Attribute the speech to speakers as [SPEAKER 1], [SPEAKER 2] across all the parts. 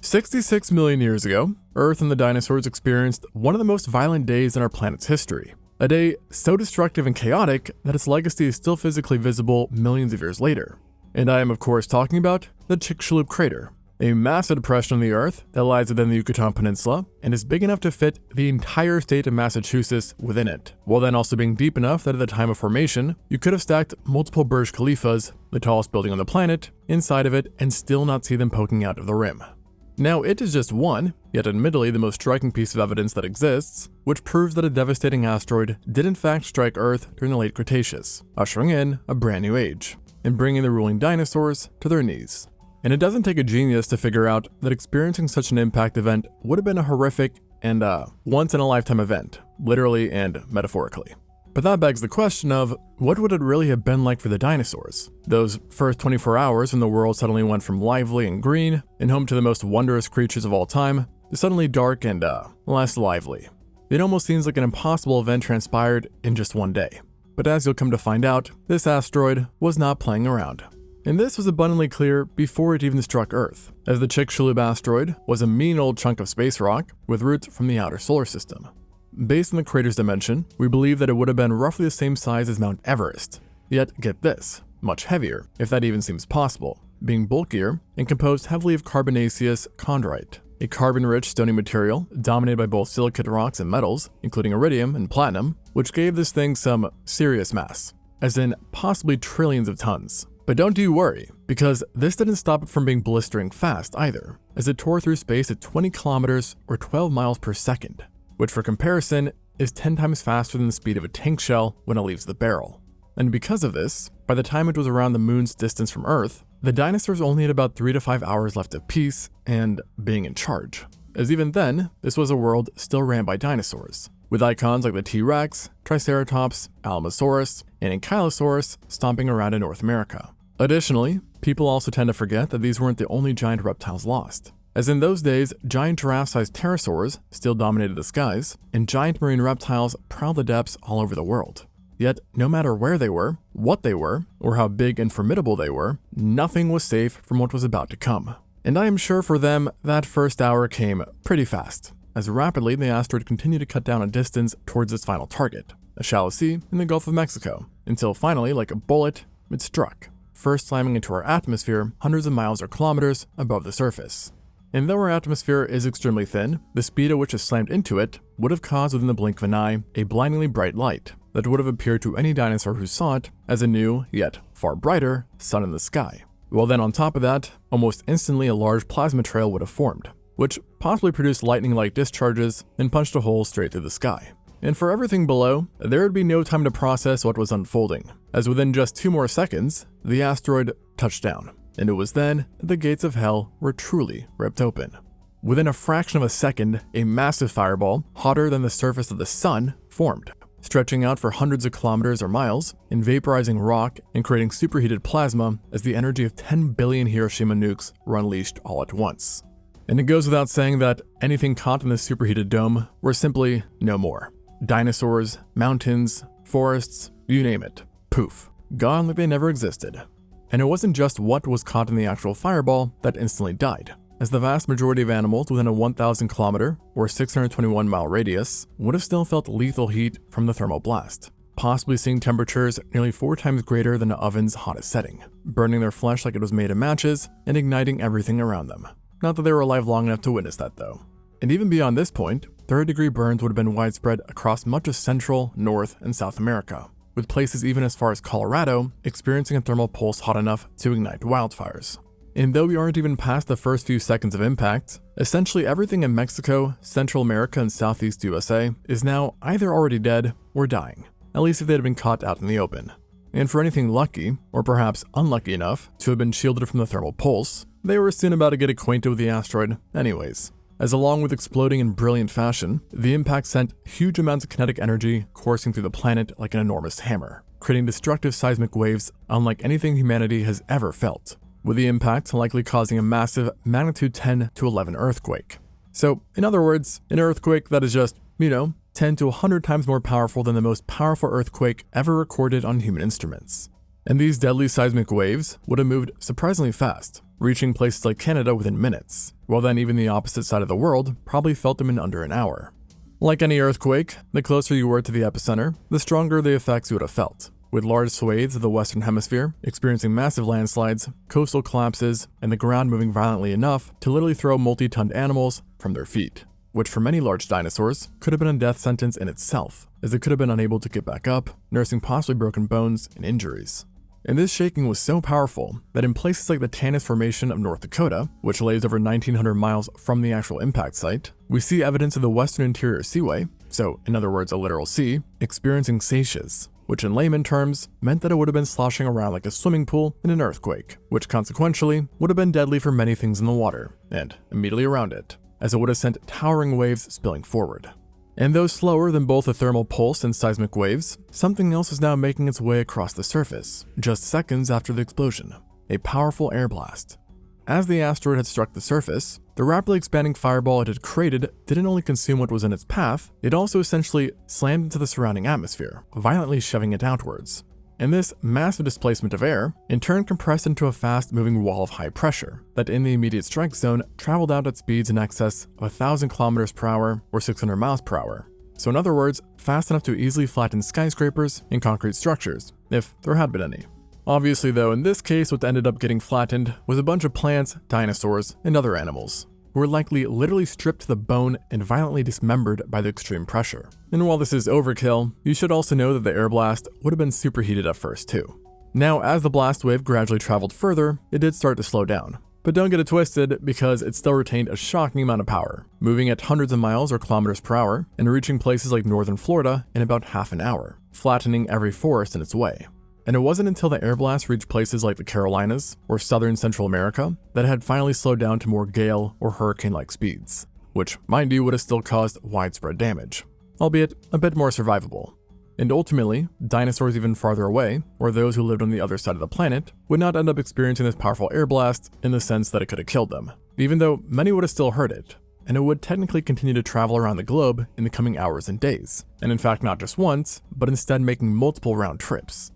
[SPEAKER 1] 66 million years ago, Earth and the dinosaurs experienced one of the most violent days in our planet's history. A day so destructive and chaotic that its legacy is still physically visible millions of years later. And I am of course talking about the Chicxulub crater, a massive depression on the Earth that lies within the Yucatan Peninsula and is big enough to fit the entire state of Massachusetts within it, while then also being deep enough that at the time of formation, you could have stacked multiple Burj Khalifas, the tallest building on the planet, inside of it and still not see them poking out of the rim. Now, it is just one, yet admittedly the most striking piece of evidence that exists, which proves that a devastating asteroid did in fact strike Earth during the late Cretaceous, ushering in a brand new age, and bringing the ruling dinosaurs to their knees. And it doesn't take a genius to figure out that experiencing such an impact event would have been a horrific and once-in-a-lifetime event, literally and metaphorically. But that begs the question of, what would it really have been like for the dinosaurs? Those first 24 hours when the world suddenly went from lively and green and home to the most wondrous creatures of all time, to suddenly dark and less lively. It almost seems like an impossible event transpired in just one day. But as you'll come to find out, this asteroid was not playing around. And this was abundantly clear before it even struck Earth, as the Chicxulub asteroid was a mean old chunk of space rock with roots from the outer solar system. Based on the crater's dimension, we believe that it would have been roughly the same size as Mount Everest. Yet, get this, much heavier, if that even seems possible, being bulkier and composed heavily of carbonaceous chondrite, a carbon-rich stony material dominated by both silicate rocks and metals, including iridium and platinum, which gave this thing some serious mass, as in possibly trillions of tons. But don't you worry, because this didn't stop it from being blistering fast either, as it tore through space at 20 kilometers or 12 miles per second, which for comparison is 10 times faster than the speed of a tank shell when it leaves the barrel. And because of this, by the time it was around the moon's distance from Earth, the dinosaurs only had about 3 to 5 hours left of peace and being in charge. As even then, this was a world still ran by dinosaurs, with icons like the T-Rex, Triceratops, Alamosaurus, and Ankylosaurus stomping around in North America. Additionally, people also tend to forget that these weren't the only giant reptiles lost. As in those days, giant giraffe-sized pterosaurs still dominated the skies, and giant marine reptiles prowled the depths all over the world. Yet, no matter where they were, what they were, or how big and formidable they were, nothing was safe from what was about to come. And I am sure for them, that first hour came pretty fast, as rapidly the asteroid continued to cut down a distance towards its final target, a shallow sea in the Gulf of Mexico, until finally, like a bullet, it struck, first slamming into our atmosphere hundreds of miles or kilometers above the surface. And though our atmosphere is extremely thin, the speed at which it slammed into it would have caused within the blink of an eye a blindingly bright light that would have appeared to any dinosaur who saw it as a new, yet far brighter, sun in the sky. Well then on top of that, almost instantly a large plasma trail would have formed, which possibly produced lightning-like discharges and punched a hole straight through the sky. And for everything below, there would be no time to process what was unfolding, as within just 2 more seconds, the asteroid touched down. And it was then that the gates of hell were truly ripped open. Within a fraction of a second, a massive fireball, hotter than the surface of the sun, formed, stretching out for hundreds of kilometers or miles, and vaporizing rock and creating superheated plasma as the energy of 10 billion Hiroshima nukes were unleashed all at once. And it goes without saying that anything caught in this superheated dome were simply no more. Dinosaurs, mountains, forests, you name it, poof, gone like they never existed. And it wasn't just what was caught in the actual fireball that instantly died, as the vast majority of animals within a 1,000 kilometer or 621 mile radius would have still felt lethal heat from the thermal blast, possibly seeing temperatures nearly 4 times greater than an oven's hottest setting, burning their flesh like it was made of matches and igniting everything around them. Not that they were alive long enough to witness that though. And even beyond this point, third-degree burns would have been widespread across much of Central, North, and South America, with places even as far as Colorado experiencing a thermal pulse hot enough to ignite wildfires. And though we aren't even past the first few seconds of impact, essentially everything in Mexico, Central America, and Southeast USA is now either already dead or dying, at least if they had been caught out in the open. And for anything lucky, or perhaps unlucky enough, to have been shielded from the thermal pulse, they were soon about to get acquainted with the asteroid anyways, as along with exploding in brilliant fashion, the impact sent huge amounts of kinetic energy coursing through the planet like an enormous hammer, creating destructive seismic waves unlike anything humanity has ever felt, with the impact likely causing a massive magnitude 10 to 11 earthquake. So, in other words, an earthquake that is just, 10 to 100 times more powerful than the most powerful earthquake ever recorded on human instruments. And these deadly seismic waves would have moved surprisingly fast, reaching places like Canada within minutes, while then even the opposite side of the world probably felt them in under an hour. Like any earthquake, the closer you were to the epicenter, the stronger the effects you would have felt, with large swathes of the Western Hemisphere experiencing massive landslides, coastal collapses, and the ground moving violently enough to literally throw multi-tonned animals from their feet, which for many large dinosaurs could have been a death sentence in itself, as they could have been unable to get back up, nursing possibly broken bones and injuries. And this shaking was so powerful that in places like the Tanis Formation of North Dakota, which lays over 1,900 miles from the actual impact site, we see evidence of the Western Interior Seaway, so in other words a literal sea, experiencing seiches, which in layman terms meant that it would have been sloshing around like a swimming pool in an earthquake, which consequentially would have been deadly for many things in the water, and immediately around it, as it would have sent towering waves spilling forward. And though slower than both the thermal pulse and seismic waves, something else is now making its way across the surface, just seconds after the explosion, a powerful air blast. As the asteroid had struck the surface, the rapidly expanding fireball it had created didn't only consume what was in its path, it also essentially slammed into the surrounding atmosphere, violently shoving it outwards. And this massive displacement of air, in turn compressed into a fast-moving wall of high pressure that in the immediate strike zone traveled out at speeds in excess of 1,000 kilometers per hour or 600 miles per hour. So in other words, fast enough to easily flatten skyscrapers and concrete structures, if there had been any. Obviously though, in this case what ended up getting flattened was a bunch of plants, dinosaurs, and other animals, who were likely literally stripped to the bone and violently dismembered by the extreme pressure. And while this is overkill, you should also know that the air blast would have been superheated at first too. Now, as the blast wave gradually traveled further, it did start to slow down. But don't get it twisted, because it still retained a shocking amount of power, moving at hundreds of miles or kilometers per hour, and reaching places like northern Florida in about half an hour, flattening every forest in its way. And it wasn't until the air blast reached places like the Carolinas or southern Central America that it had finally slowed down to more gale or hurricane-like speeds, which, mind you, would have still caused widespread damage, albeit a bit more survivable. And ultimately, dinosaurs even farther away, or those who lived on the other side of the planet, would not end up experiencing this powerful air blast in the sense that it could have killed them, even though many would have still heard it, and it would technically continue to travel around the globe in the coming hours and days, and in fact not just once, but instead making multiple round trips.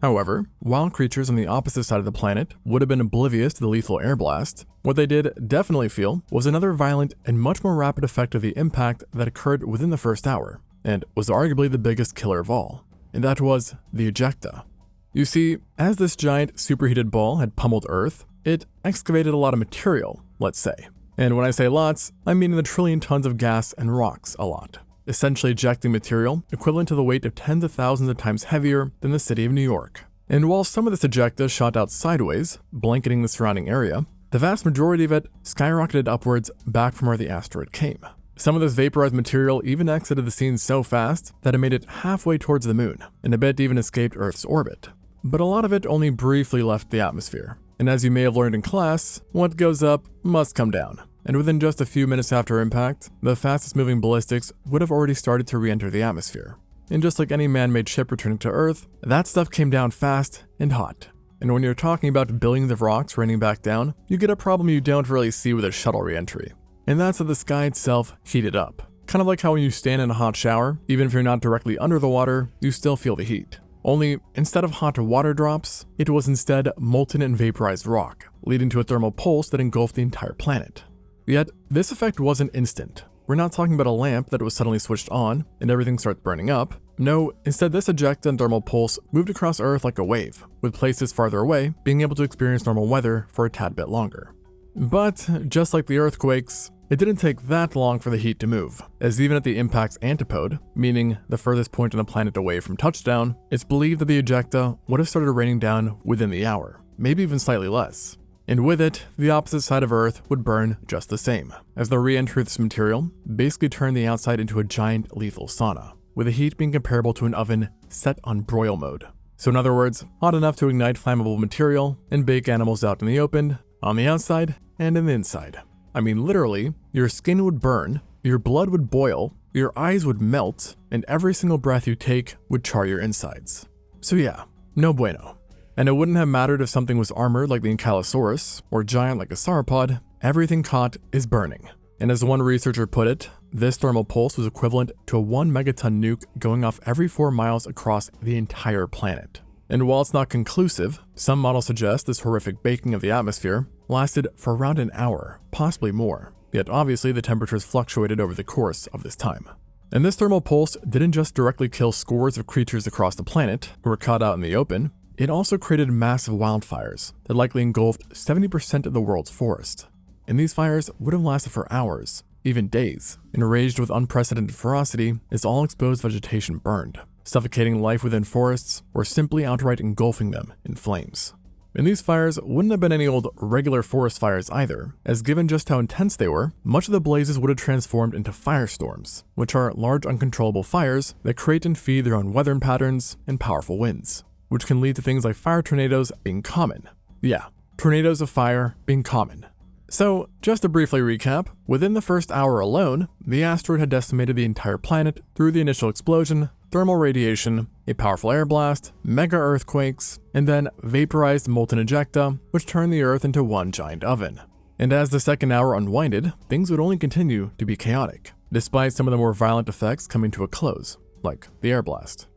[SPEAKER 1] However, wild creatures on the opposite side of the planet would have been oblivious to the lethal air blast. What they did definitely feel was another violent and much more rapid effect of the impact that occurred within the first hour, and was arguably the biggest killer of all, and that was the ejecta. You see, as this giant superheated ball had pummeled Earth, it excavated a lot of material, let's say. And when I say lots, I mean in the trillion tons of gas and rocks a lot, essentially ejecting material equivalent to the weight of tens of thousands of times heavier than the city of New York. And while some of this ejecta shot out sideways, blanketing the surrounding area, the vast majority of it skyrocketed upwards back from where the asteroid came. Some of this vaporized material even exited the scene so fast that it made it halfway towards the moon, and a bit even escaped Earth's orbit. But a lot of it only briefly left the atmosphere. And as you may have learned in class, what goes up must come down. And within just a few minutes after impact, the fastest moving ballistics would have already started to re-enter the atmosphere. And just like any man-made ship returning to Earth, that stuff came down fast and hot. And when you're talking about billions of rocks raining back down, you get a problem you don't really see with a shuttle re-entry. And that's that the sky itself heated up. Kind of like how when you stand in a hot shower, even if you're not directly under the water, you still feel the heat. Only, instead of hot water drops, it was instead molten and vaporized rock, leading to a thermal pulse that engulfed the entire planet. Yet, this effect wasn't instant. We're not talking about a lamp that was suddenly switched on and everything starts burning up. No, instead this ejecta and thermal pulse moved across Earth like a wave, with places farther away being able to experience normal weather for a tad bit longer. But, just like the earthquakes, it didn't take that long for the heat to move, as even at the impact's antipode, meaning the furthest point on the planet away from touchdown, it's believed that the ejecta would have started raining down within the hour, maybe even slightly less. And with it, the opposite side of Earth would burn just the same, as the re-entry of this material basically turned the outside into a giant lethal sauna, with the heat being comparable to an oven set on broil mode. So in other words, hot enough to ignite flammable material and bake animals out in the open, on the outside, and in the inside. I mean literally, your skin would burn, your blood would boil, your eyes would melt, and every single breath you take would char your insides. So yeah, no bueno. And it wouldn't have mattered if something was armored like the Ankylosaurus, or giant like a sauropod, everything caught is burning. And as one researcher put it, this thermal pulse was equivalent to a 1 megaton nuke going off every 4 miles across the entire planet. And while it's not conclusive, some models suggest this horrific baking of the atmosphere lasted for around an hour, possibly more. Yet obviously the temperatures fluctuated over the course of this time. And this thermal pulse didn't just directly kill scores of creatures across the planet who were caught out in the open, it also created massive wildfires that likely engulfed 70% of the world's forest. And these fires would have lasted for hours, even days, and raged with unprecedented ferocity as all exposed vegetation burned, suffocating life within forests or simply outright engulfing them in flames. And these fires wouldn't have been any old regular forest fires either, as given just how intense they were, much of the blazes would have transformed into firestorms, which are large uncontrollable fires that create and feed their own weather patterns and powerful winds, which can lead to things like fire tornadoes being common. Yeah, tornadoes of fire being common. So, just to briefly recap, within the first hour alone, the asteroid had decimated the entire planet through the initial explosion, thermal radiation, a powerful air blast, mega earthquakes, and then vaporized molten ejecta, which turned the Earth into one giant oven. And as the second hour unwinded, things would only continue to be chaotic, despite some of the more violent effects coming to a close, like the air blast.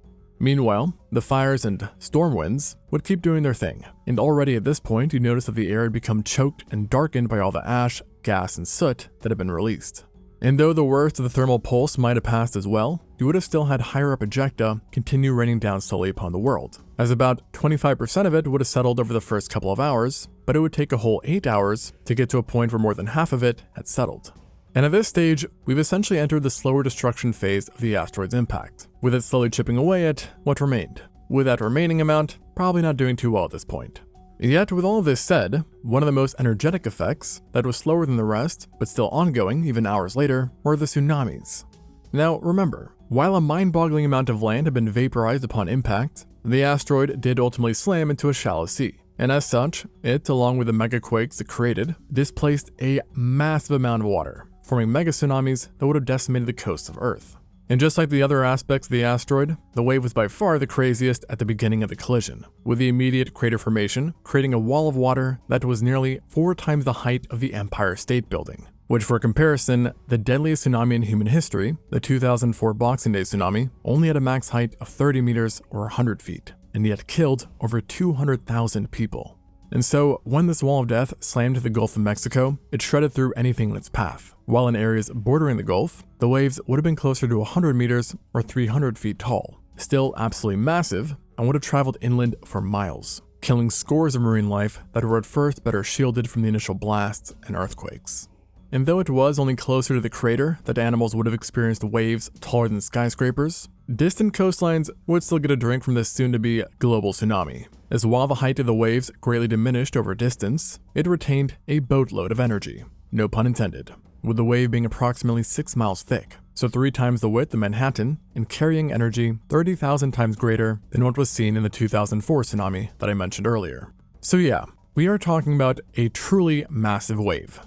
[SPEAKER 1] Meanwhile, the fires and storm winds would keep doing their thing, and already at this point you notice that the air had become choked and darkened by all the ash, gas, and soot that had been released. And though the worst of the thermal pulse might have passed as well, you would have still had higher up ejecta continue raining down slowly upon the world, as about 25% of it would have settled over the first couple of hours, but it would take a whole 8 hours to get to a point where more than half of it had settled. And at this stage, we've essentially entered the slower destruction phase of the asteroid's impact, with it slowly chipping away at what remained, with that remaining amount probably not doing too well at this point. Yet, with all of this said, one of the most energetic effects that was slower than the rest, but still ongoing even hours later, were the tsunamis. Now remember, while a mind-boggling amount of land had been vaporized upon impact, the asteroid did ultimately slam into a shallow sea. And as such, it, along with the megaquakes it created, displaced a massive amount of water, forming mega tsunamis that would have decimated the coasts of Earth. And just like the other aspects of the asteroid, the wave was by far the craziest at the beginning of the collision, with the immediate crater formation creating a wall of water that was nearly 4 times the height of the Empire State Building, which for comparison, the deadliest tsunami in human history, the 2004 Boxing Day tsunami, only had a max height of 30 meters or 100 feet, and yet killed over 200,000 people. And so, when this wall of death slammed to the Gulf of Mexico, it shredded through anything in its path, while in areas bordering the Gulf, the waves would have been closer to 100 meters or 300 feet tall, still absolutely massive, and would have traveled inland for miles, killing scores of marine life that were at first better shielded from the initial blasts and earthquakes. And though it was only closer to the crater that animals would have experienced waves taller than skyscrapers, distant coastlines would still get a drink from this soon-to-be global tsunami, as while the height of the waves greatly diminished over distance, it retained a boatload of energy, no pun intended, with the wave being approximately 6 miles thick, so 3 times the width of Manhattan, and carrying energy 30,000 times greater than what was seen in the 2004 tsunami that I mentioned earlier. So yeah, we are talking about a truly massive wave.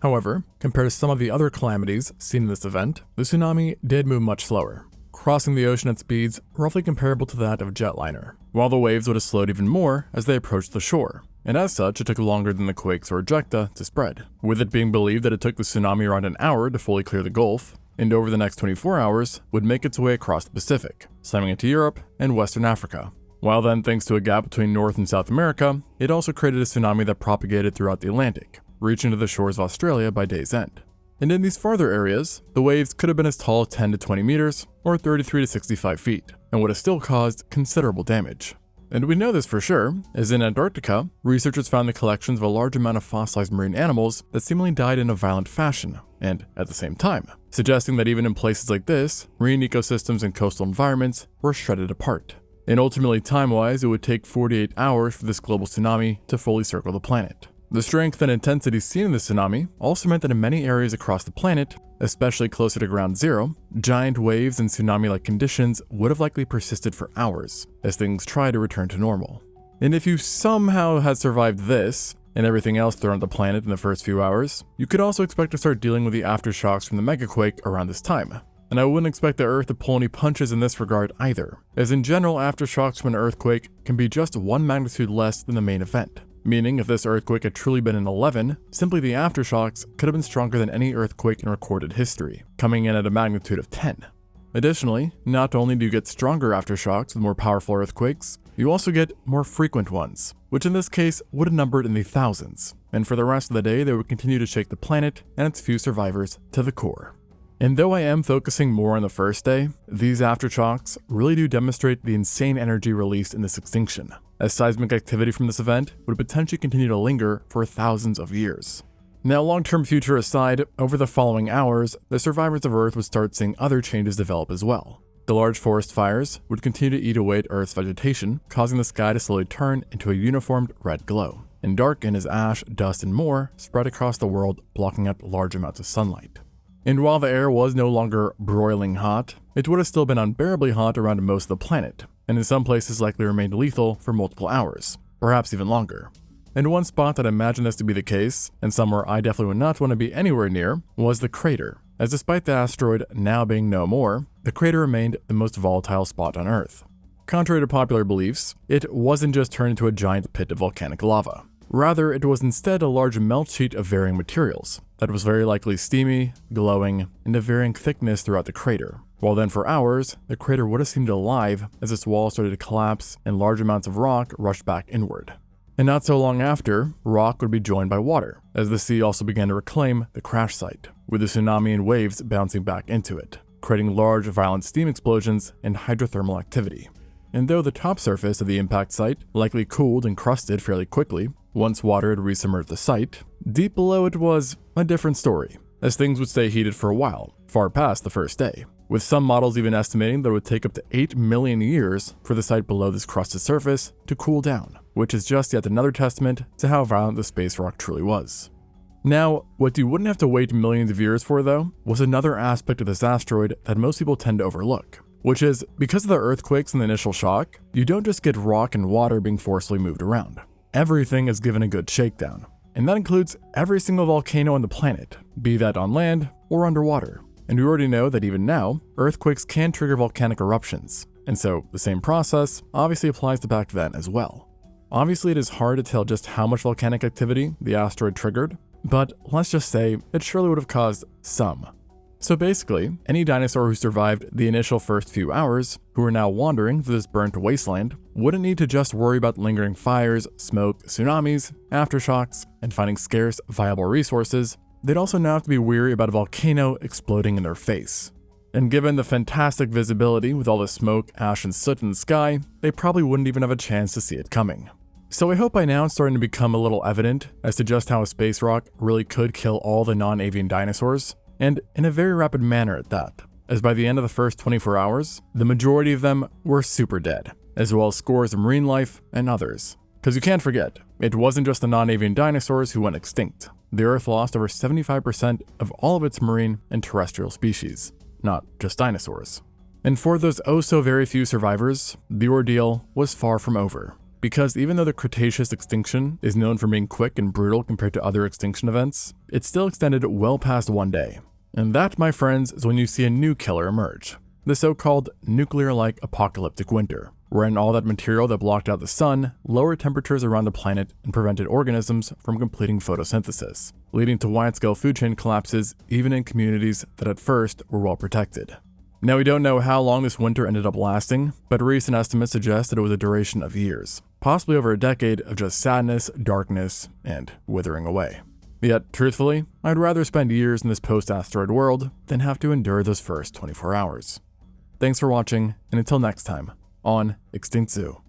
[SPEAKER 1] However, compared to some of the other calamities seen in this event, the tsunami did move much slower, crossing the ocean at speeds roughly comparable to that of a jetliner, while the waves would have slowed even more as they approached the shore, and as such it took longer than the quakes or ejecta to spread, with it being believed that it took the tsunami around an hour to fully clear the Gulf, and over the next 24 hours would make its way across the Pacific, slamming into Europe and Western Africa. While then, thanks to a gap between North and South America, it also created a tsunami that propagated throughout the Atlantic, reaching to the shores of Australia by day's end. And in these farther areas, the waves could have been as tall as 10 to 20 meters, or 33 to 65 feet, and would have still caused considerable damage. And we know this for sure, as in Antarctica, researchers found the collections of a large amount of fossilized marine animals that seemingly died in a violent fashion, and at the same time, suggesting that even in places like this, marine ecosystems and coastal environments were shredded apart. And ultimately, time-wise, it would take 48 hours for this global tsunami to fully circle the planet. The strength and intensity seen in the tsunami also meant that in many areas across the planet, especially closer to ground zero, giant waves and tsunami-like conditions would have likely persisted for hours as things try to return to normal. And if you somehow had survived this, and everything else thrown at the planet in the first few hours, you could also expect to start dealing with the aftershocks from the megaquake around this time. And I wouldn't expect the Earth to pull any punches in this regard either, as in general aftershocks from an earthquake can be just 1 magnitude less than the main event. Meaning, if this earthquake had truly been an 11, simply the aftershocks could have been stronger than any earthquake in recorded history, coming in at a magnitude of 10. Additionally, not only do you get stronger aftershocks with more powerful earthquakes, you also get more frequent ones, which in this case would have numbered in the thousands, and for the rest of the day they would continue to shake the planet and its few survivors to the core. And though I am focusing more on the first day, these aftershocks really do demonstrate the insane energy released in this extinction, as seismic activity from this event would potentially continue to linger for thousands of years. Now, long-term future aside, over the following hours, the survivors of Earth would start seeing other changes develop as well. The large forest fires would continue to eat away at Earth's vegetation, causing the sky to slowly turn into a uniformed red glow, and darken as ash, dust, and more spread across the world, blocking out large amounts of sunlight. And while the air was no longer broiling hot, it would have still been unbearably hot around most of the planet, and in some places likely remained lethal for multiple hours, perhaps even longer. And one spot that I imagine this to be the case, and somewhere I definitely would not want to be anywhere near, was the crater, as despite the asteroid now being no more, the crater remained the most volatile spot on Earth. Contrary to popular beliefs, it wasn't just turned into a giant pit of volcanic lava. Rather, it was instead a large melt sheet of varying materials that was very likely steamy, glowing, and of varying thickness throughout the crater. While then for hours, the crater would have seemed alive as its walls started to collapse and large amounts of rock rushed back inward. And not so long after, rock would be joined by water, as the sea also began to reclaim the crash site, with the tsunami and waves bouncing back into it, creating large violent steam explosions and hydrothermal activity. And though the top surface of the impact site likely cooled and crusted fairly quickly, once water had resubmerged the site, deep below it was a different story, as things would stay heated for a while, far past the first day, with some models even estimating that it would take up to 8 million years for the site below this crusted surface to cool down, which is just yet another testament to how violent the space rock truly was. Now, what you wouldn't have to wait millions of years for though, was another aspect of this asteroid that most people tend to overlook, which is, because of the earthquakes and the initial shock, you don't just get rock and water being forcibly moved around. Everything is given a good shakedown, and that includes every single volcano on the planet, be that on land or underwater. And we already know that even now, earthquakes can trigger volcanic eruptions, and so the same process obviously applies to back then as well. Obviously, it is hard to tell just how much volcanic activity the asteroid triggered, but let's just say it surely would have caused some. So basically, any dinosaur who survived the initial first few hours, who are now wandering through this burnt wasteland, wouldn't need to just worry about lingering fires, smoke, tsunamis, aftershocks, and finding scarce, viable resources. They'd also now have to be weary about a volcano exploding in their face. And given the fantastic visibility with all the smoke, ash, and soot in the sky, they probably wouldn't even have a chance to see it coming. So I hope by now it's starting to become a little evident as to just how a space rock really could kill all the non-avian dinosaurs, and in a very rapid manner at that, as by the end of the first 24 hours, the majority of them were super dead, as well as scores of marine life and others. Because you can't forget, it wasn't just the non-avian dinosaurs who went extinct. The Earth lost over 75% of all of its marine and terrestrial species, not just dinosaurs. And for those oh so very few survivors, the ordeal was far from over. Because even though the Cretaceous extinction is known for being quick and brutal compared to other extinction events, it still extended well past one day. And that, my friends, is when you see a new killer emerge. The so-called nuclear-like apocalyptic winter, wherein all that material that blocked out the sun lowered temperatures around the planet and prevented organisms from completing photosynthesis, leading to wide-scale food chain collapses even in communities that at first were well protected. Now, we don't know how long this winter ended up lasting, but recent estimates suggest that it was a duration of years, possibly over a decade of just sadness, darkness, and withering away. Yet, truthfully, I'd rather spend years in this post-asteroid world than have to endure those first 24 hours. Thanks for watching, and until next time, on ExtinctZoo.